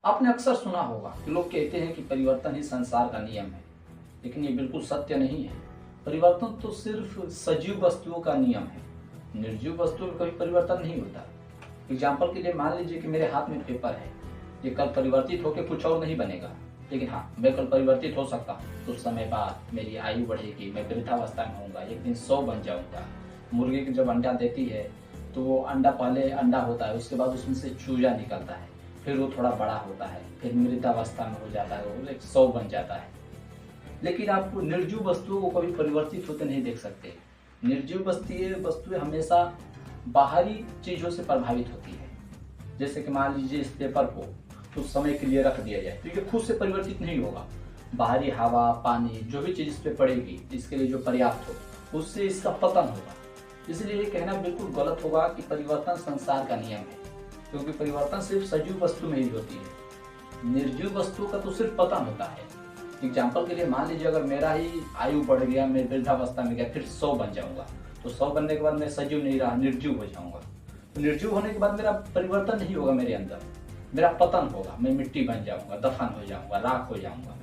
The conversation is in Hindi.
आपने अक्सर सुना होगा कि लोग कहते हैं कि परिवर्तन ही संसार का नियम है, लेकिन ये बिल्कुल सत्य नहीं है। परिवर्तन तो सिर्फ सजीव वस्तुओं का नियम है। निर्जीव वस्तुओं में कभी परिवर्तन नहीं होता। एग्जाम्पल के लिए मान लीजिए कि मेरे हाथ में पेपर है, ये कल परिवर्तित होकर कुछ और नहीं बनेगा, लेकिन हाँ, मैं कल परिवर्तित हो सकता हूँ। कुछ समय बाद मेरी आयु बढ़ेगी, मैं वृद्धावस्था में होऊंगा, एक दिन 100 बन जाऊंगा। मुर्गी की जब अंडा देती है तो वो अंडा पहले अंडा होता है, उसके बाद उसमें से चूजा निकलता है, फिर वो थोड़ा बड़ा होता है, फिर मृदावस्था में हो जाता है, वो एक 100 बन जाता है। लेकिन आप निर्जीव वस्तुओं को कभी परिवर्तित होते नहीं देख सकते। निर्जीव वस्तुएं हमेशा बाहरी चीजों से प्रभावित होती है। जैसे कि मान लीजिए इस पेपर को कुछ समय के लिए रख दिया जाए तो ये खुद से परिवर्तित नहीं होगा। बाहरी हवा, पानी, जो भी चीज इस पे पड़ेगी, इसके लिए जो पर्याप्त हो, उससे इसका पतन होगा। इसलिए ये कहना बिल्कुल गलत होगा कि परिवर्तन संसार का नियम है, क्योंकि परिवर्तन सिर्फ सजीव वस्तु में ही होती है। निर्जीव वस्तु का तो सिर्फ पतन होता है। एग्जाम्पल के लिए मान लीजिए अगर मेरा ही आयु बढ़ गया, मैं वृद्धावस्था में गया, फिर 100 बन जाऊंगा, तो 100 बनने के बाद मैं सजीव नहीं रहा, निर्जीव हो जाऊंगा। तो निर्जीव होने के बाद मेरा परिवर्तन नहीं होगा, मेरे अंदर मेरा पतन होगा, मैं मिट्टी बन जाऊंगा, दफन हो जाऊंगा, राख हो जाऊंगा।